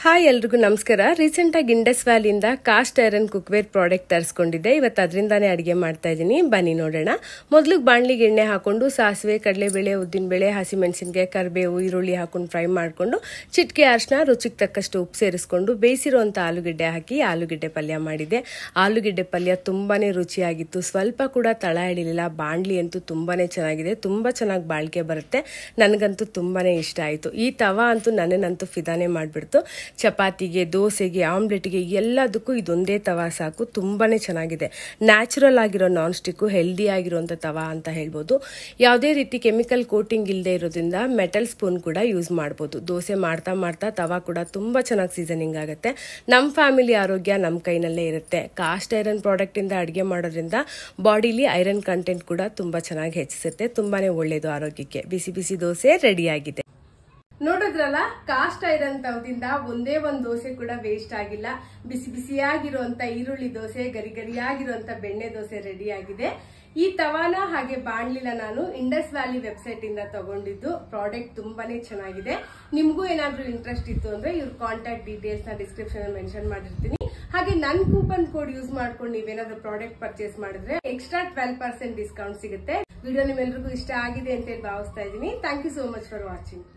Hi ಎಲ್ರಿಗೂ ನಮಸ್ಕಾರ. Recent ಆಗಿ ಇಂಡಸ್ ವ್ಯಾಲಿಯಿಂದ ಕಾಸ್ಟ್ ಐರನ್ ಕುಕ್ವೇರ್ ಪ್ರಾಡಕ್ಟ್ ತರಿಸ್ಕೊಂಡಿದ್ದೆ. ಇವತ್ತು ಅದರಿಂದಾನೇ ಅಡಿಗೆ ಮಾಡ್ತಾ ಇದ್ದೀನಿ. ಬನ್ನಿ ನೋಡೋಣ. ಮೊದಲು ಬಾಣಲಿಗೆ ಎಣ್ಣೆ ಹಾಕೊಂಡು ಸಾಸಿವೆ, ಕಡಲೆಬೇಳೆ, ಉದ್ದಿನಬೇಳೆ, ಹಸಿಮೆಣಸಿನಕಾಯಿ, ಕರಿಬೇವು, ಈರುಳ್ಳಿ ಹಾಕೊಂಡು ಫ್ರೈ ಮಾಡಿಕೊಂಡು ಚಿಟಿಕೆ ಅರಿಶಿನ, ರುಚಿಗೆ ತಕ್ಕಷ್ಟು ಉಪ್ಪು ಸೇರಿಸ್ಕೊಂಡು ಬೇಯಿಸಿರುವಂಥ ಆಲೂಗೆಡ್ಡೆ ಹಾಕಿ ಆಲೂಗೆಡ್ಡೆ ಪಲ್ಯ ಮಾಡಿದೆ. ಆಲೂಗೆಡ್ಡೆ ಪಲ್ಯ ತುಂಬಾನೇ ರುಚಿಯಾಗಿತ್ತು. ಸ್ವಲ್ಪ ಕೂಡ ತಳ ಹಿಡಿಲಿಲ್ಲ. ಬಾಣಲಿ ಅಂತೂ ತುಂಬಾನೇ ಚೆನ್ನಾಗಿದೆ, ತುಂಬಾ ಚೆನ್ನಾಗಿ ಬಾಳಿಕೆ ಬರುತ್ತೆ. ನನಗಂತೂ ತುಂಬಾನೇ ಇಷ್ಟ ಆಯಿತು. ಈ ತವಾ ಅಂತೂ ನನ್ನನ್ನಂತೂ ಫಿದಾನೆ ಮಾಡಿಬಿಡ್ತು. ಚಪಾತಿಗೆ, ದೋಸೆಗೆ, ಆಮ್ಲೆಟ್ಗೆ ಎಲ್ಲದಕ್ಕೂ ಇದೊಂದೇ ತವಾ ಸಾಕು. ತುಂಬಾನೇ ಚೆನ್ನಾಗಿದೆ. ನ್ಯಾಚುರಲ್ ಆಗಿರೋ ನಾನ್ ಸ್ಟಿಕ್, ಹೆಲ್ದಿ ಆಗಿರುವಂಥ ತವಾ ಅಂತ ಹೇಳ್ಬೋದು. ಯಾವುದೇ ರೀತಿ ಕೆಮಿಕಲ್ ಕೋಟಿಂಗ್ ಇಲ್ಲದೆ ಇರೋದ್ರಿಂದ ಮೆಟಲ್ ಸ್ಪೂನ್ ಕೂಡ ಯೂಸ್ ಮಾಡ್ಬೋದು. ದೋಸೆ ಮಾಡ್ತಾ ಮಾಡ್ತಾ ತವಾ ಕೂಡ ತುಂಬಾ ಚೆನ್ನಾಗಿ ಸೀಸನಿಂಗ್ ಆಗುತ್ತೆ. ನಮ್ಮ ಫ್ಯಾಮಿಲಿ ಆರೋಗ್ಯ ನಮ್ಮ ಕೈನಲ್ಲೇ ಇರುತ್ತೆ. ಕಾಸ್ಟ್ ಐರನ್ ಪ್ರಾಡಕ್ಟ್ ಇಂದ ಅಡುಗೆ ಮಾಡೋದ್ರಿಂದ ಬಾಡಿಲಿ ಐರನ್ ಕಂಟೆಂಟ್ ಕೂಡ ತುಂಬಾ ಚೆನ್ನಾಗಿ ಹೆಚ್ಚಿಸುತ್ತೆ. ತುಂಬಾನೇ ಒಳ್ಳೇದು ಆರೋಗ್ಯಕ್ಕೆ. ಬಿಸಿ ಬಿಸಿ ದೋಸೆ ರೆಡಿ ಆಗಿದೆ. ನೋಡಿದ್ರಲ್ಲ, ಕಾಸ್ಟ್ ಐರನ್ ತವದಿಂದ ಒಂದೇ ಒಂದು ದೋಸೆ ಕೂಡ ವೇಸ್ಟ್ ಆಗಿಲ್ಲ. ಬಿಸಿ ಬಿಸಿಯಾಗಿರುವಂತ ಈರುಳ್ಳಿ ದೋಸೆ, ಗರಿ ಗರಿಯಾಗಿರುವಂತ ಬೆಣ್ಣೆ ದೋಸೆ ರೆಡಿ ಆಗಿದೆ. ಈ ತವಾನ ಹಾಗೆ ಬಾಣ್ಲಿನ ನಾನು ಇಂಡಸ್ ವ್ಯಾಲಿ ವೆಬ್ಸೈಟ್ ಇಂದ ತಗೊಂಡಿದ್ದು. ಪ್ರಾಡಕ್ಟ್ ತುಂಬಾನೇ ಚೆನ್ನಾಗಿದೆ. ನಿಮ್ಗೂ ಏನಾದ್ರೂ ಇಂಟ್ರೆಸ್ಟ್ ಇತ್ತು ಅಂದ್ರೆ ಇವ್ರ ಕಾಂಟ್ಯಾಕ್ಟ್ ಡೀಟೇಲ್ಸ್ ನ ಡಿಸ್ಕ್ರಿಪ್ಷನ್ ಅಲ್ಲಿ ಮೆನ್ಷನ್ ಮಾಡಿರ್ತೀನಿ. ಹಾಗೆ ನನ್ ಕೂಪನ್ ಕೋಡ್ ಯೂಸ್ ಮಾಡ್ಕೊಂಡು ನೀವೇನಾದ್ರೂ ಪ್ರಾಡಕ್ಟ್ ಪರ್ಚೇಸ್ ಮಾಡಿದ್ರೆ ಎಕ್ಸ್ಟ್ರಾ 12% ಡಿಸ್ಕೌಂಟ್ ಸಿಗುತ್ತೆ. ವಿಡಿಯೋ ನಿಮ್ಮೆಲ್ರಿಗೂ ಇಷ್ಟ ಆಗಿದೆ ಅಂತ ಹೇಳಿ ಭಾವಿಸ್ತಾ ಇದ್ದೀನಿ. Thank you so much for watching.